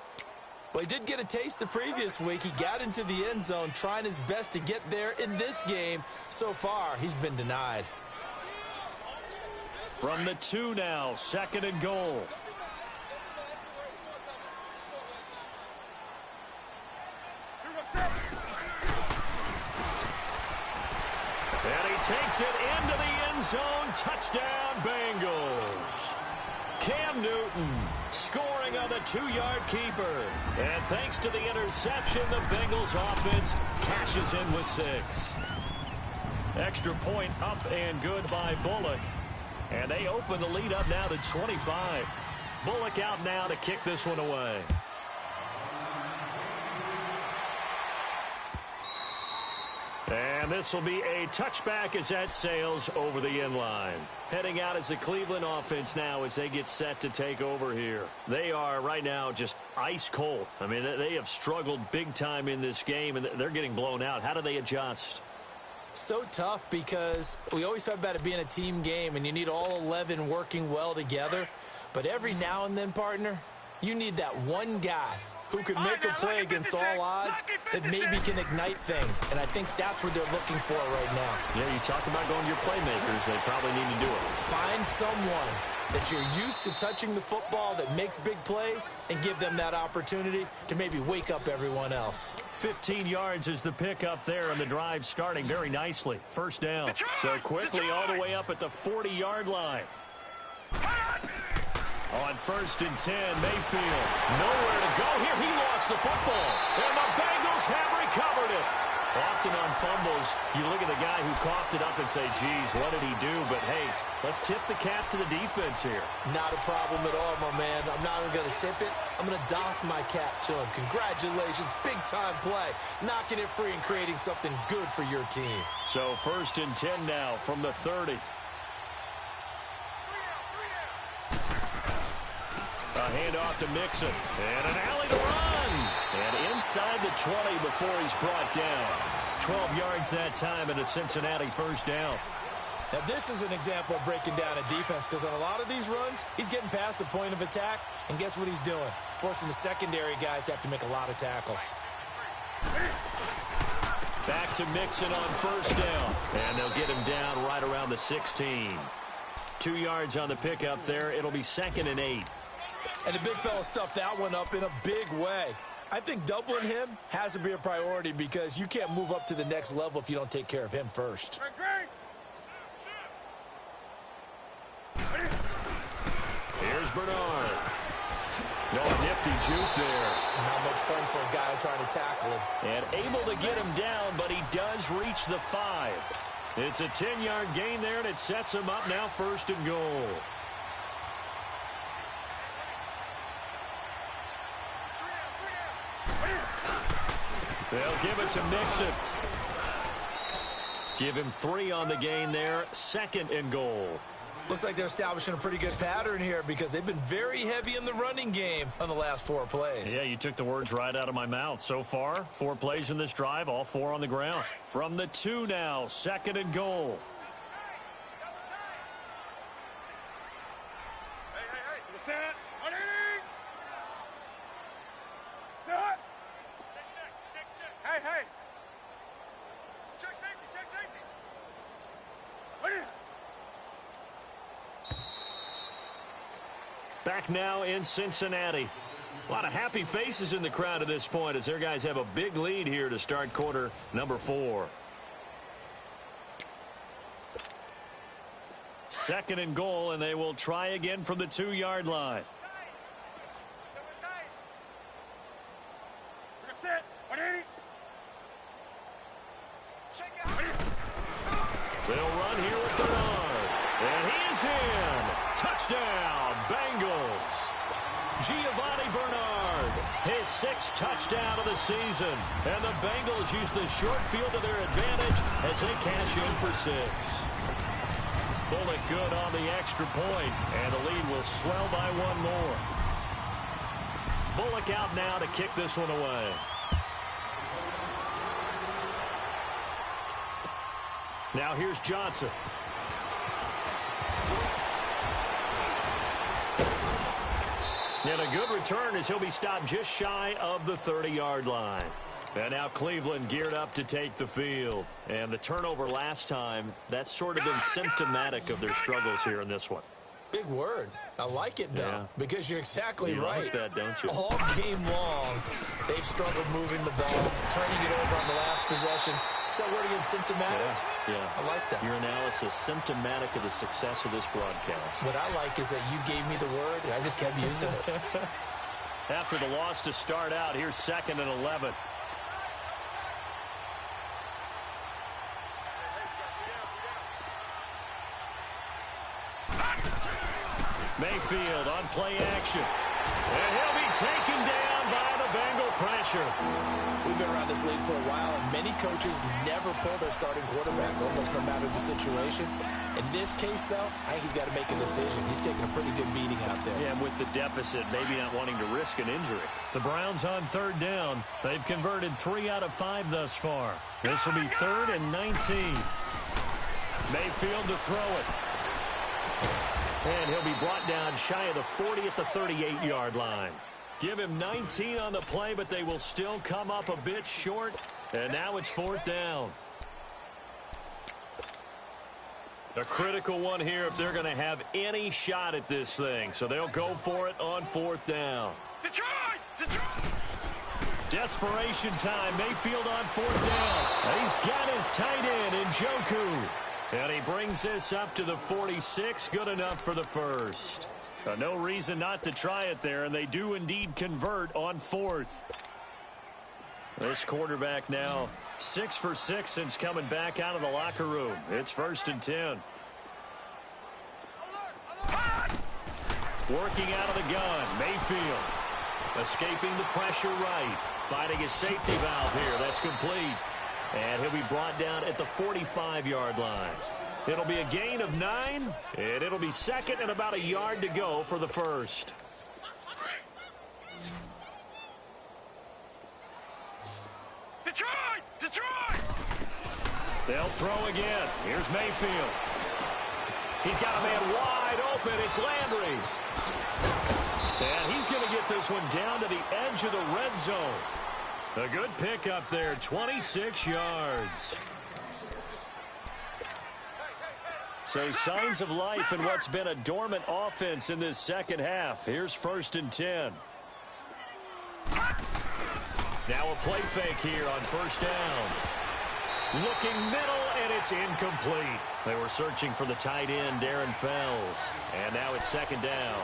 Well, he did get a taste the previous week. He got into the end zone trying his best to get there in this game. So far, he's been denied. From the 2 now, second and goal. And he takes it into the end zone. Touchdown, Bengals. Cam Newton scoring on the 2-yard keeper. And thanks to the interception, the Bengals offense cashes in with 6. Extra point up and good by Bullock. And they open the lead up now to 25. Bullock out now to kick this one away. And this will be a touchback as that sails over the end line. Heading out as the Cleveland offense now as they get set to take over here. They are right now just ice cold. I mean, they have struggled big time in this game, and they're getting blown out. How do they adjust? So tough because we always talk about it being a team game and you need all 11 working well together. But every now and then, partner, you need that one guy who can make a play against all odds that maybe can ignite things. And I think that's what they're looking for right now. Yeah, you talk about going to your playmakers. They probably need to do it. Find someone that you're used to touching the football that makes big plays and give them that opportunity to maybe wake up everyone else. 15 yards is the pickup there, and the drive starting very nicely. First down. So quickly all the way up at the 40-yard line. On first and 10, Mayfield. Nowhere to go here. He lost the football. And the Bengals have recovered it. Often on fumbles, you look at the guy who coughed it up and say, geez, what did he do? But, hey, let's tip the cap to the defense here. Not a problem at all, my man. I'm not even going to tip it. I'm going to doff my cap to him. Congratulations. Big-time play. Knocking it free and creating something good for your team. So first and 10 now from the 30. A handoff to Mixon. And an alley to run. And inside the 20 before he's brought down. 12 yards that time and a Cincinnati first down. Now, this is an example of breaking down a defense because on a lot of these runs, he's getting past the point of attack. And guess what he's doing? Forcing the secondary guys to have to make a lot of tackles. Back to Mixon on first down. And they'll get him down right around the 16. 2 yards on the pickup there. It'll be second and 8. And the big fella stuffed that one up in a big way. I think doubling him has to be a priority because you can't move up to the next level if you don't take care of him first. Here's Bernard. No nifty juke there. Not much fun for a guy trying to tackle him. And able to get him down, but he does reach the 5. It's a 10-yard gain there, and it sets him up now first and goal. They'll give it to Mixon. Give him 3 on the gain there. Second and goal. Looks like they're establishing a pretty good pattern here because they've been very heavy in the running game on the last 4 plays. Yeah, you took the words right out of my mouth. So far, 4 plays in this drive, all 4 on the ground. From the 2 now, second and goal. Back now in Cincinnati. A lot of happy faces in the crowd at this point as their guys have a big lead here to start quarter number 4. Second and goal, and they will try again from the 2-yard line. They'll run here with Bernard. And he's in. Touchdown, Bengals. Giovanni Bernard, his 6th touchdown of the season. And the Bengals use the short field to their advantage as they cash in for 6. Bullock good on the extra point, and the lead will swell by 1 more. Bullock out now to kick this one away. Now here's Johnson. And a good return as he'll be stopped just shy of the 30-yard line. And now Cleveland geared up to take the field. And the turnover last time, that's sort of been symptomatic of their struggles here in this one. Big word. I like it, though, because you're exactly right. You like that, don't you? All game long, they've struggled moving the ball, turning it over on the last possession. Is that word again, symptomatic? Yeah. I like that. Your analysis, symptomatic of the success of this broadcast. What I like is that you gave me the word, and I just kept using it. After the loss to start out, here's 2nd and 11. Mayfield on play action. And he'll be taken down by the Bengal pressure. We've been around this league for a while, and many coaches never pull their starting quarterback, almost no matter the situation. In this case, though, I think he's got to make a decision. He's taking a pretty good beating out there. Yeah, with the deficit, maybe not wanting to risk an injury. The Browns on 3rd down. They've converted 3 out of 5 thus far. This will be 3rd and 19. Mayfield to throw it. And he'll be brought down shy of the 40 at the 38-yard line. Give him 19 on the play, but they will still come up a bit short. And now it's 4th down. A critical one here if they're going to have any shot at this thing. So they'll go for it on 4th down. Detroit! Desperation time. Mayfield on 4th down. He's got his tight end in Njoku. And he brings this up to the 46. Good enough for the first. No reason not to try it there, and they do indeed convert on 4th. This quarterback now 6 for 6 since coming back out of the locker room. It's 1st and 10. Working out of the gun, Mayfield. Escaping the pressure right. Finding his safety valve here. That's complete. And he'll be brought down at the 45-yard line. It'll be a gain of 9, and it'll be 2nd and about a yard to go for the first. Detroit! They'll throw again. Here's Mayfield. He's got a man wide open. It's Landry. And he's going to get this one down to the edge of the red zone. A good pickup there, 26 yards. So signs of life in what's been a dormant offense in this second half. Here's 1st and 10. Now a play fake here on 1st down. Looking middle, and it's incomplete. They were searching for the tight end, Darren Fells. And now it's 2nd down.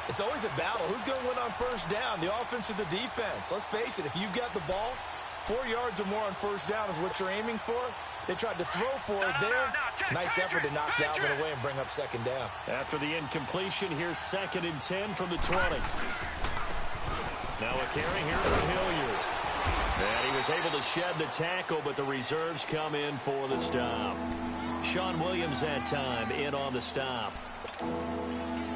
It's always a battle. Who's going to win on 1st down, the offense or the defense? Let's face it, if you've got the ball, 4 yards or more on 1st down is what you're aiming for. They tried to throw for it there. Nice effort to knock that one away and bring up 2nd down. After the incompletion, here's 2nd and 10 from the 20. Now a carry here for Hilliard. And he was able to shed the tackle, but the reserves come in for the stop. Sean Williams that time in on the stop.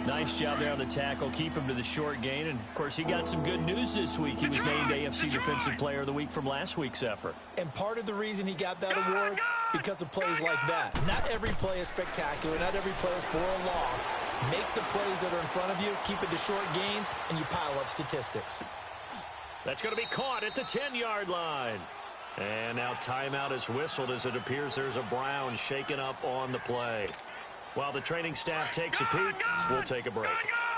Nice job there on the tackle. Keep him to the short gain. And, of course, he got some good news this week. He was named AFC Defensive Player of the Week from last week's effort. And part of the reason he got that award, because of plays like that. Not every play is spectacular. Not every play is for a loss. Make the plays that are in front of you, keep it to short gains, and you pile up statistics. That's going to be caught at the 10-yard line. And now timeout is whistled as it appears there's a Brown shaken up on the play. While the training staff takes a peek, we'll take a break.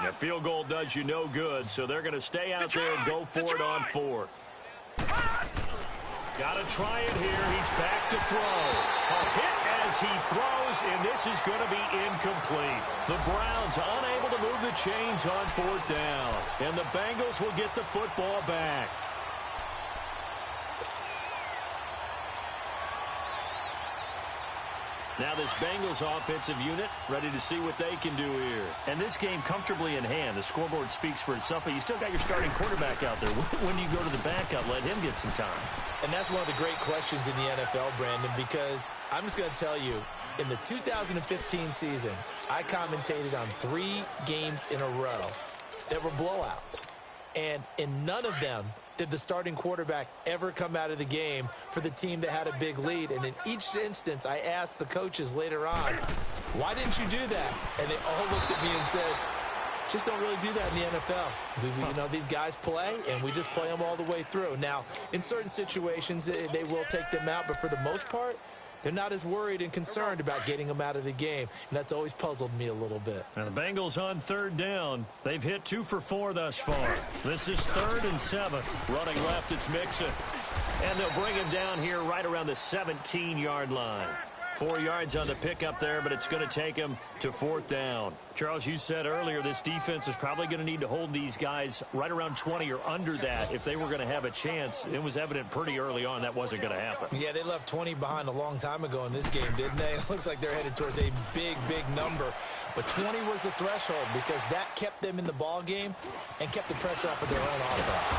A field goal does you no good, so they're going to stay out there and go for it on 4th. Got to try it here. He's back to throw. A hit as he throws, and this is going to be incomplete. The Browns unable to move the chains on 4th down, and the Bengals will get the football back. Now this Bengals offensive unit ready to see what they can do here. And this game comfortably in hand. The scoreboard speaks for itself, but you still got your starting quarterback out there. When do you go to the backup, let him get some time? And that's one of the great questions in the NFL, Brandon, because I'm just going to tell you, in the 2015 season, I commentated on 3 games in a row that were blowouts. And in none of them did the starting quarterback ever come out of the game for the team that had a big lead. And in each instance, I asked the coaches later on, why didn't you do that? And they all looked at me and said, just don't really do that in the NFL. You know, these guys play, and we just play them all the way through. Now, in certain situations, they will take them out, but for the most part, they're not as worried and concerned about getting them out of the game, and that's always puzzled me a little bit. Now the Bengals on 3rd down. They've hit 2 for 4 thus far. This is 3rd and 7. Running left, it's Mixon. And they'll bring him down here right around the 17-yard line. 4 yards on the pickup there, but it's going to take him to 4th down. Charles, you said earlier this defense is probably going to need to hold these guys right around 20 or under that if they were going to have a chance. It was evident pretty early on that wasn't going to happen. Yeah, they left 20 behind a long time ago in this game, didn't they? It looks like they're headed towards a big, big number. But 20 was the threshold because that kept them in the ball game and kept the pressure off of their own offense.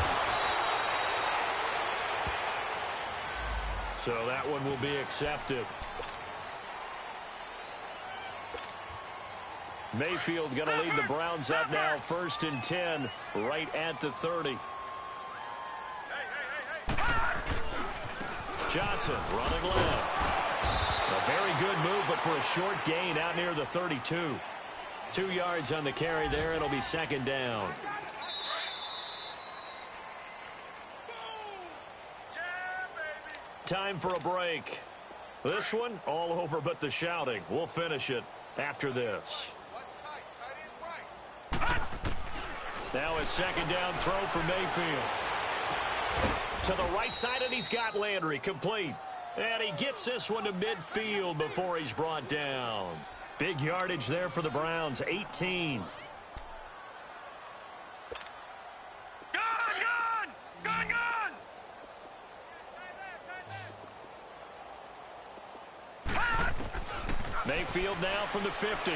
So that one will be accepted. Mayfield going to lead the Browns up now, 1st and 10, right at the 30. Johnson running left. A very good move, but for a short gain out near the 32. 2 yards on the carry there. It'll be 2nd down. Time for a break. This one all over but the shouting. We'll finish it after this. Now a 2nd down throw for Mayfield. To the right side, and he's got Landry complete. And he gets this one to midfield before he's brought down. Big yardage there for the Browns, 18. Mayfield now from the 50.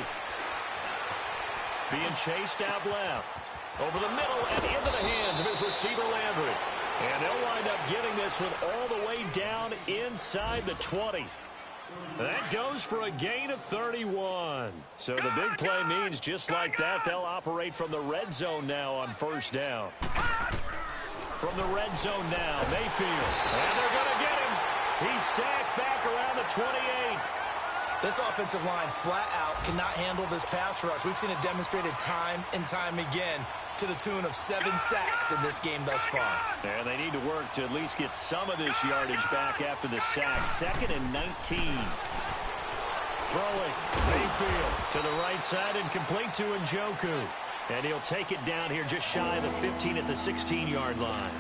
Being chased out left. Over the middle and into the hands of his receiver, Landry. And they'll wind up getting this one all the way down inside the 20. That goes for a gain of 31. So the big play means just like that, they'll operate from the red zone now on 1st down. From the red zone now, Mayfield. And they're going to get him. He's sacked back around the 28. This offensive line flat out cannot handle this pass rush. We've seen it demonstrated time and time again to the tune of 7 sacks in this game thus far. And they need to work to at least get some of this yardage back after the sack. 2nd and 19. Throwing. Mayfield to the right side and complete to Njoku. And he'll take it down here just shy of the 15 at the 16-yard line.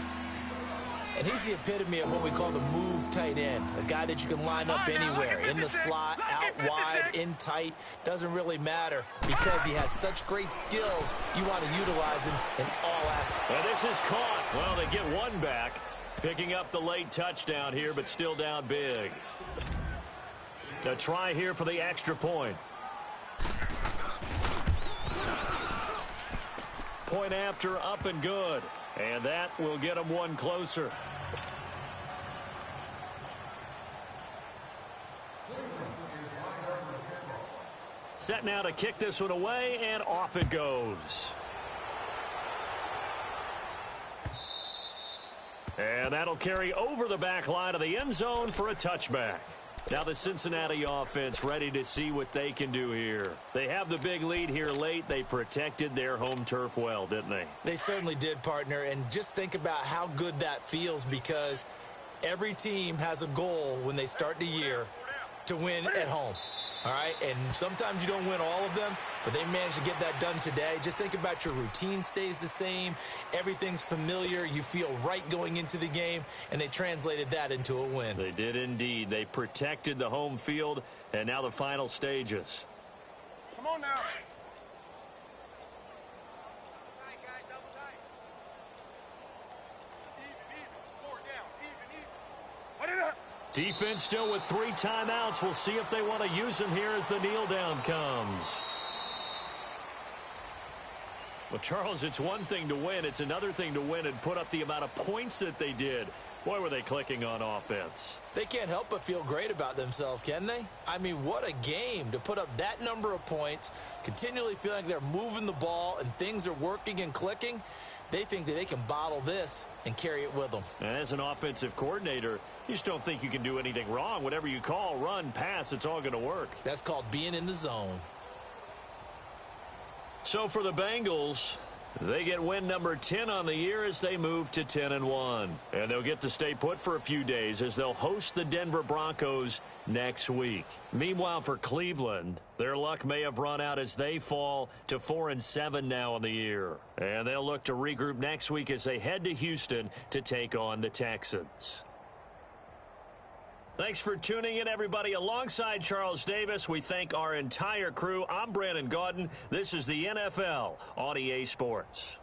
And he's the epitome of what we call the move tight end, a guy that you can line up anywhere, in the slot, out wide, in tight, doesn't really matter because he has such great skills. You want to utilize him in all aspects. And this is caught. Well, they get one back, picking up the late touchdown here, but still down big. A try here for the extra point. Point after, up and good. And that will get them one closer. Set now to kick this one away, and off it goes. And that'll carry over the back line of the end zone for a touchback. Now the Cincinnati offense ready to see what they can do here. They have the big lead here late. They protected their home turf well, didn't they? They certainly did, partner. And just think about how good that feels because every team has a goal when they start the year to win at home. All right, and sometimes you don't win all of them, but they managed to get that done today. Just think about your routine stays the same. Everything's familiar. You feel right going into the game, and they translated that into a win. They did indeed. They protected the home field, and now the final stages. Come on now. Put it up. Defense still with 3 timeouts. We'll see if they want to use them here as the kneel down comes. Well, Charles, it's one thing to win. It's another thing to win and put up the amount of points that they did. Boy, were they clicking on offense. They can't help but feel great about themselves, can they? I mean, what a game to put up that number of points, continually feeling like they're moving the ball and things are working and clicking. They think that they can bottle this and carry it with them. And as an offensive coordinator, you just don't think you can do anything wrong. Whatever you call, run, pass, it's all going to work. That's called being in the zone. So for the Bengals, they get win number 10 on the year as they move to 10-1. And they'll get to stay put for a few days as they'll host the Denver Broncos next week. Meanwhile, for Cleveland, their luck may have run out as they fall to 4-7 now on the year. And they'll look to regroup next week as they head to Houston to take on the Texans. Thanks for tuning in, everybody. Alongside Charles Davis, we thank our entire crew. I'm Brandon Gaudin. This is the NFL on EA Sports.